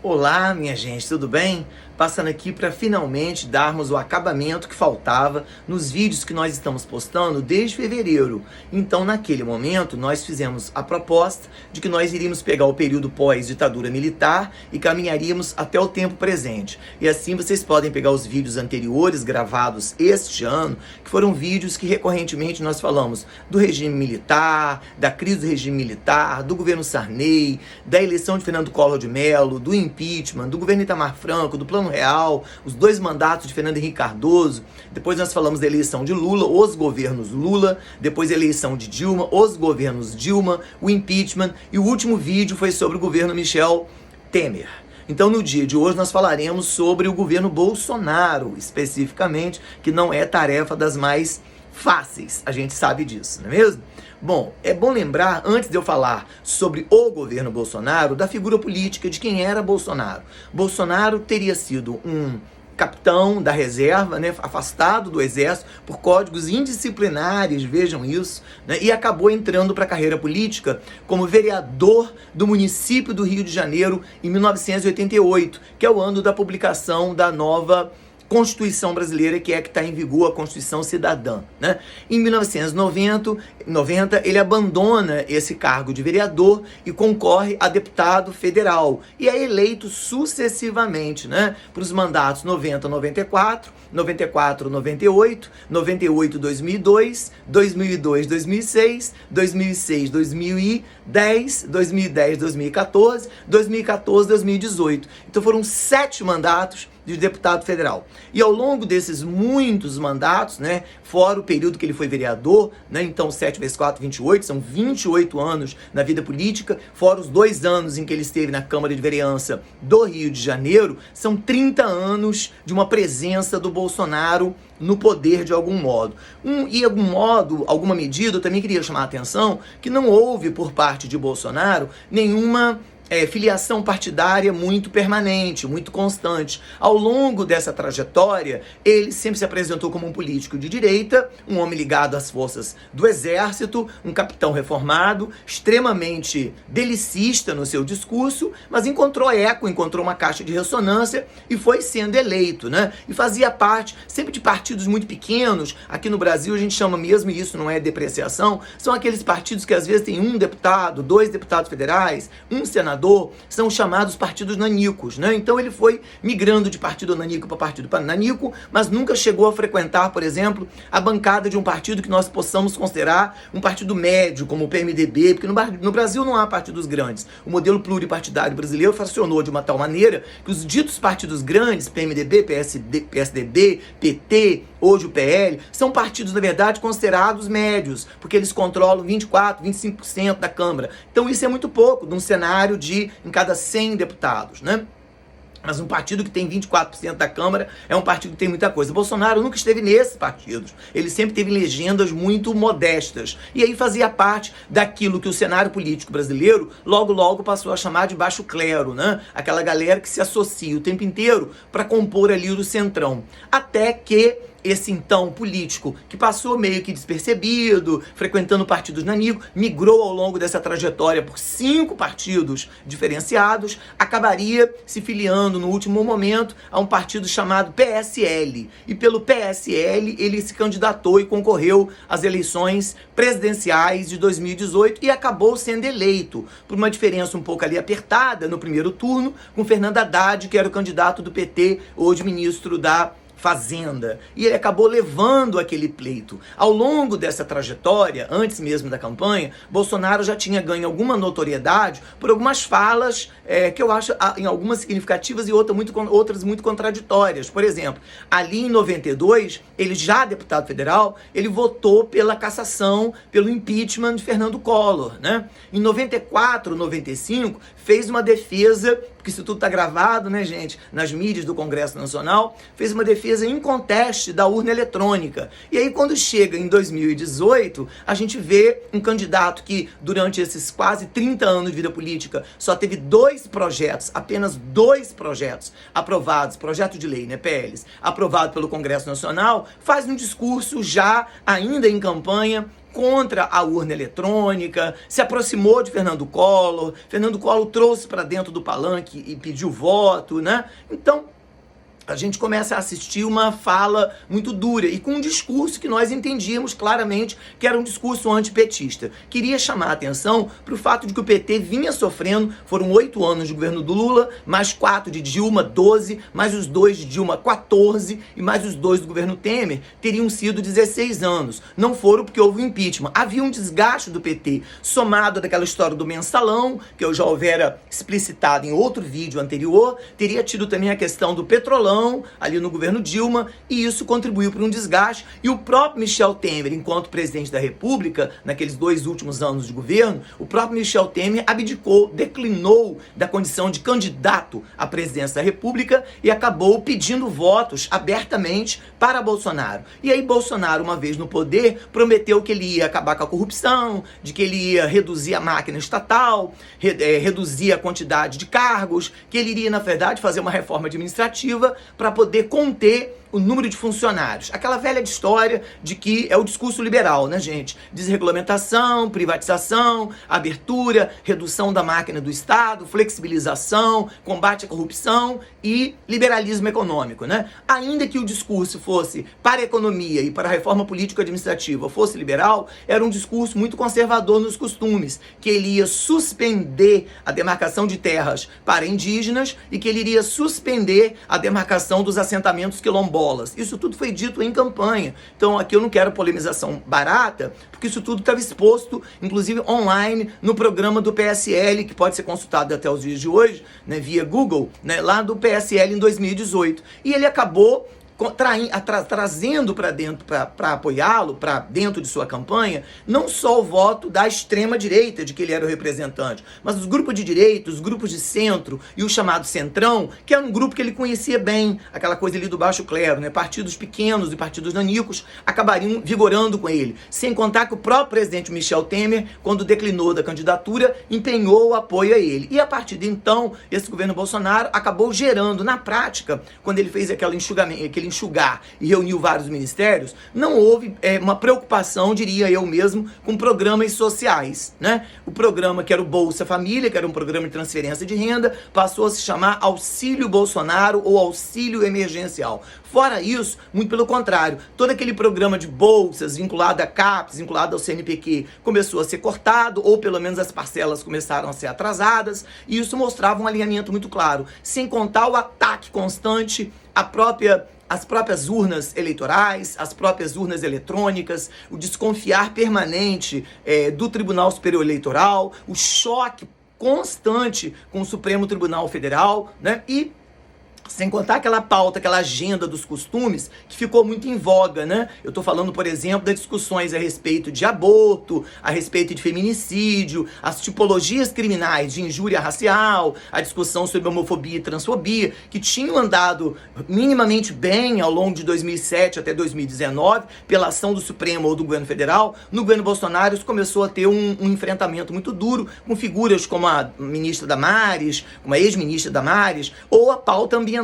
Olá, minha gente, tudo bem? Passando aqui para finalmente darmos o acabamento que faltava nos vídeos que nós estamos postando desde fevereiro. Então, naquele momento, nós fizemos a proposta de que nós iríamos pegar o período pós-ditadura militar e caminharíamos até o tempo presente. E assim vocês podem pegar os vídeos anteriores gravados este ano, que foram vídeos que recorrentemente nós falamos do regime militar, da crise do regime militar, do governo Sarney, da eleição de Fernando Collor de Mello, do impeachment, do governo Itamar Franco, do Plano Real, os 2 mandatos de Fernando Henrique Cardoso. Depois nós falamos da eleição de Lula, os governos Lula, depois a eleição de Dilma, os governos Dilma, o impeachment, e o último vídeo foi sobre o governo Michel Temer. Então, no dia de hoje, nós falaremos sobre o governo Bolsonaro, especificamente, que não é tarefa das mais fáceis, a gente sabe disso, não é mesmo? Bom, é bom lembrar, antes de eu falar sobre o governo Bolsonaro, da figura política de quem era Bolsonaro. Bolsonaro teria sido um capitão da reserva, né, afastado do exército por códigos indisciplinares, vejam isso, né, e acabou entrando para a carreira política como vereador do município do Rio de Janeiro em 1988, que é o ano da publicação da nova Constituição brasileira, que está em vigor, a Constituição Cidadã, né? Em 1990, ele abandona esse cargo de vereador e concorre a deputado federal e é eleito sucessivamente, né, para os mandatos 90, 94, 94, 98, 98, 2002, 2002, 2006, 2006, 2010, 2010, 2014, 2014, 2018. Então foram 7 mandatos de deputado federal. E ao longo desses muitos mandatos, né, fora o período que ele foi vereador, né, então 7 vezes 4, 28, são 28 anos na vida política, fora os 2 anos em que ele esteve na Câmara de Vereança do Rio de Janeiro, são 30 anos de uma presença do Bolsonaro no poder de algum modo. Alguma medida, eu também queria chamar a atenção que não houve por parte de Bolsonaro nenhuma filiação partidária muito permanente, muito constante. Ao longo dessa trajetória, ele sempre se apresentou como um político de direita, um homem ligado às forças do exército, um capitão reformado, extremamente belicista no seu discurso, mas encontrou uma caixa de ressonância e foi sendo eleito, né? E fazia parte sempre de partidos muito pequenos. Aqui no Brasil a gente chama mesmo, e isso não é depreciação, são aqueles partidos que às vezes tem 1 deputado, 2 deputados federais, 1 senador, são chamados partidos nanicos, né? Então ele foi migrando de partido nanico para partido nanico, mas nunca chegou a frequentar, por exemplo, a bancada de um partido que nós possamos considerar um partido médio, como o PMDB, porque no Brasil não há partidos grandes. O modelo pluripartidário brasileiro funcionou de uma tal maneira que os ditos partidos grandes, PMDB, PSDB, PT, hoje o PL, são partidos, na verdade, considerados médios, porque eles controlam 24%, 25% da Câmara. Então isso é muito pouco, de um cenário em cada 100 deputados, né? Mas um partido que tem 24% da Câmara é um partido que tem muita coisa. Bolsonaro nunca esteve nesses partidos. Ele sempre teve legendas muito modestas. E aí fazia parte daquilo que o cenário político brasileiro logo passou a chamar de baixo clero, né? Aquela galera que se associa o tempo inteiro para compor ali o centrão. Até que esse então político, que passou meio que despercebido, frequentando partidos nanicos, migrou ao longo dessa trajetória por 5 partidos diferenciados, acabaria se filiando no último momento a um partido chamado PSL. E pelo PSL ele se candidatou e concorreu às eleições presidenciais de 2018 e acabou sendo eleito por uma diferença um pouco ali apertada no primeiro turno, com Fernando Haddad, que era o candidato do PT, hoje ministro da Fazenda, e ele acabou levando aquele pleito. Ao longo dessa trajetória, antes mesmo da campanha, Bolsonaro já tinha ganho alguma notoriedade por algumas falas que eu acho em algumas significativas e outras muito contraditórias. Por exemplo, ali em 92, ele já deputado federal, ele votou pela cassação, pelo impeachment de Fernando Collor, né? Em 94, 95, fez uma defesa, porque isso tudo está gravado, né, gente, nas mídias do Congresso Nacional, fez uma defesa em conteste da urna eletrônica. E aí, quando chega em 2018, a gente vê um candidato que, durante esses quase 30 anos de vida política, só teve 2 projetos, apenas 2 projetos aprovados, projeto de lei, né, PLs, aprovado pelo Congresso Nacional, faz um discurso já ainda em campanha contra a urna eletrônica, se aproximou de Fernando Collor trouxe para dentro do palanque e pediu voto, né? Então, a gente começa a assistir uma fala muito dura e com um discurso que nós entendíamos claramente que era um discurso antipetista. Queria chamar a atenção para o fato de que o PT vinha sofrendo, foram 8 anos de governo do Lula, mais 4 de Dilma, 12, mais os 2 de Dilma, 14, e mais os 2 do governo Temer, teriam sido 16 anos. Não foram porque houve um impeachment. Havia um desgaste do PT, somado daquela história do mensalão, que eu já houvera explicitado em outro vídeo anterior, teria tido também a questão do petrolão, ali no governo Dilma, e isso contribuiu para um desgaste, e o próprio Michel Temer, enquanto presidente da República, naqueles 2 últimos anos de governo, o próprio Michel Temer abdicou, declinou da condição de candidato à presidência da República e acabou pedindo votos abertamente para Bolsonaro. E aí Bolsonaro, uma vez no poder, prometeu que ele ia acabar com a corrupção, de que ele ia reduzir a máquina estatal, reduzir a quantidade de cargos, que ele iria, na verdade, fazer uma reforma administrativa para poder conter o número de funcionários. Aquela velha história de que é o discurso liberal, né, gente? Desregulamentação, privatização, abertura, redução da máquina do Estado, flexibilização, combate à corrupção e liberalismo econômico, né? Ainda que o discurso fosse para a economia e para a reforma político-administrativa fosse liberal, era um discurso muito conservador nos costumes, que ele ia suspender a demarcação de terras para indígenas e que ele iria suspender a demarcação dos assentamentos quilombolas. Isso tudo foi dito em campanha. Então aqui eu não quero polemização barata, porque isso tudo estava exposto, inclusive online, no programa do PSL, que pode ser consultado até os dias de hoje, né, via Google, né, lá do PSL em 2018. E ele acabou trazendo para dentro, para apoiá-lo, para dentro de sua campanha, não só o voto da extrema-direita, de que ele era o representante, mas os grupos de direita, os grupos de centro e o chamado centrão, que era um grupo que ele conhecia bem, aquela coisa ali do baixo clero, né? Partidos pequenos e partidos nanicos acabariam vigorando com ele. Sem contar que o próprio presidente Michel Temer, quando declinou da candidatura, empenhou o apoio a ele. E a partir de então, esse governo Bolsonaro acabou gerando, na prática, quando ele fez aquele enxugar e reuniu vários ministérios, não houve uma preocupação, diria eu mesmo, com programas sociais, né? O programa que era o Bolsa Família, que era um programa de transferência de renda, passou a se chamar Auxílio Bolsonaro ou Auxílio Emergencial. Fora isso, muito pelo contrário, todo aquele programa de bolsas vinculado à CAPES, vinculado ao CNPq, começou a ser cortado, ou pelo menos as parcelas começaram a ser atrasadas, e isso mostrava um alinhamento muito claro, sem contar o ataque constante às próprias urnas eleitorais, as próprias urnas eletrônicas, o desconfiar permanente do Tribunal Superior Eleitoral, o choque constante com o Supremo Tribunal Federal, né? E sem contar aquela pauta, aquela agenda dos costumes que ficou muito em voga, né? Eu tô falando, por exemplo, das discussões a respeito de aborto, a respeito de feminicídio, as tipologias criminais de injúria racial, a discussão sobre homofobia e transfobia, que tinham andado minimamente bem ao longo de 2007 até 2019, pela ação do Supremo ou do governo federal. No governo Bolsonaro isso começou a ter um enfrentamento muito duro com figuras como a ministra Damares, como a ex-ministra Damares, ou a pauta ambiental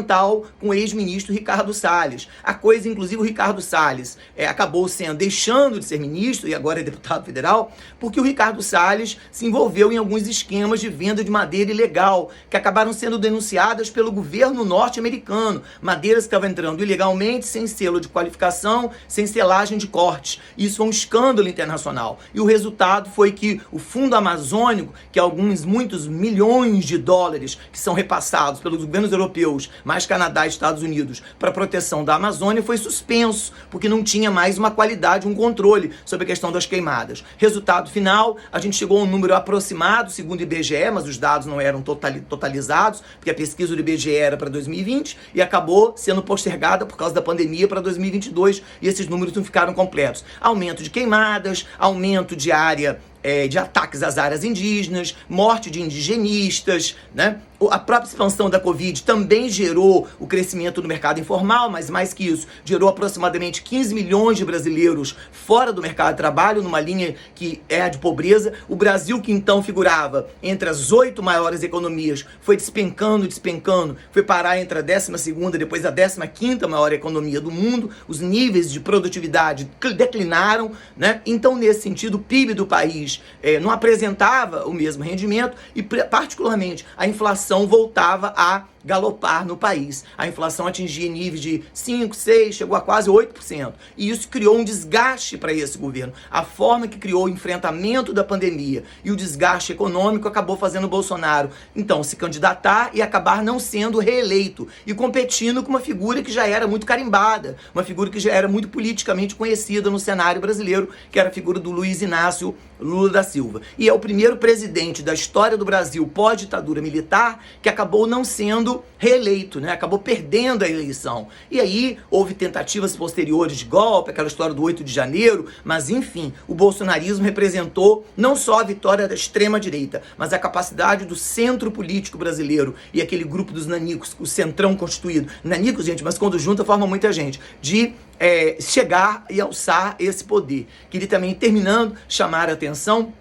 com o ex-ministro Ricardo Salles. A coisa, inclusive, o Ricardo Salles acabou deixando de ser ministro e agora é deputado federal, porque o Ricardo Salles se envolveu em alguns esquemas de venda de madeira ilegal, que acabaram sendo denunciadas pelo governo norte-americano. Madeiras que estavam entrando ilegalmente, sem selo de qualificação, sem selagem de corte. Isso foi um escândalo internacional. E o resultado foi que o Fundo Amazônico, que muitos milhões de dólares que são repassados pelos governos europeus, mais Canadá e Estados Unidos, para a proteção da Amazônia, foi suspenso, porque não tinha mais uma qualidade, um controle sobre a questão das queimadas. Resultado final, a gente chegou a um número aproximado, segundo o IBGE, mas os dados não eram totalizados, porque a pesquisa do IBGE era para 2020 e acabou sendo postergada por causa da pandemia para 2022, e esses números não ficaram completos. Aumento de queimadas, aumento de área de ataques às áreas indígenas, morte de indigenistas, né? A própria expansão da Covid também gerou o crescimento no mercado informal, mas mais que isso, gerou aproximadamente 15 milhões de brasileiros fora do mercado de trabalho, numa linha que é a de pobreza. O Brasil, que então figurava entre as 8 maiores economias, foi despencando, foi parar entre a 12ª, depois a 15ª maior economia do mundo. Os níveis de produtividade declinaram, né? Então, nesse sentido, o PIB do país não apresentava o mesmo rendimento e, particularmente, a inflação voltava a galopar no país. A inflação atingia níveis de 5, 6, chegou a quase 8%. E isso criou um desgaste para esse governo. A forma que criou o enfrentamento da pandemia e o desgaste econômico acabou fazendo o Bolsonaro, então, se candidatar e acabar não sendo reeleito e competindo com uma figura que já era muito carimbada, uma figura que já era muito politicamente conhecida no cenário brasileiro, que era a figura do Luiz Inácio Lula da Silva. E é o primeiro presidente da história do Brasil pós-ditadura militar que acabou não sendo reeleito, né? Acabou perdendo a eleição. E aí houve tentativas posteriores de golpe, aquela história do 8 de janeiro, mas enfim, o bolsonarismo representou não só a vitória da extrema-direita, mas a capacidade do centro político brasileiro e aquele grupo dos nanicos, o centrão constituído. Nanicos, gente, mas quando junta forma muita gente, de chegar e alçar esse poder. Queria também, terminando, chamar a atenção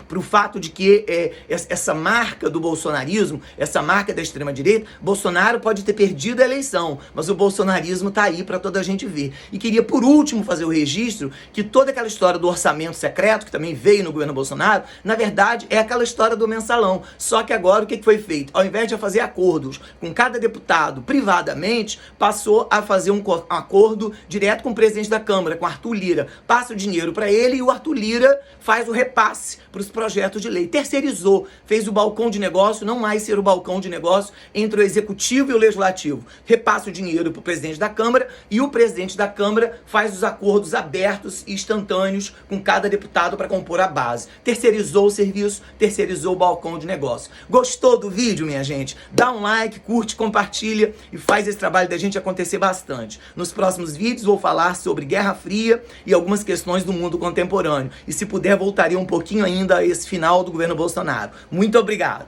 para o fato de que essa marca do bolsonarismo, essa marca da extrema-direita, Bolsonaro pode ter perdido a eleição, mas o bolsonarismo está aí para toda a gente ver. E queria, por último, fazer o registro que toda aquela história do orçamento secreto, que também veio no governo Bolsonaro, na verdade, é aquela história do mensalão. Só que agora o que foi feito? Ao invés de fazer acordos com cada deputado privadamente, passou a fazer um acordo direto com o presidente da Câmara, com Arthur Lira. Passa o dinheiro para ele e o Arthur Lira faz o repasse para os projetos de lei. Terceirizou, fez o balcão de negócio não mais ser o balcão de negócio entre o executivo e o legislativo. Repassa o dinheiro para o presidente da Câmara e o presidente da Câmara faz os acordos abertos e instantâneos com cada deputado para compor a base. Terceirizou o serviço, terceirizou o balcão de negócio. Gostou do vídeo, minha gente? Dá um like, curte, compartilha e faz esse trabalho da gente acontecer bastante. Nos próximos vídeos vou falar sobre Guerra Fria e algumas questões do mundo contemporâneo. E se puder, voltaria um pouquinho ainda a esse final do governo Bolsonaro. Muito obrigado.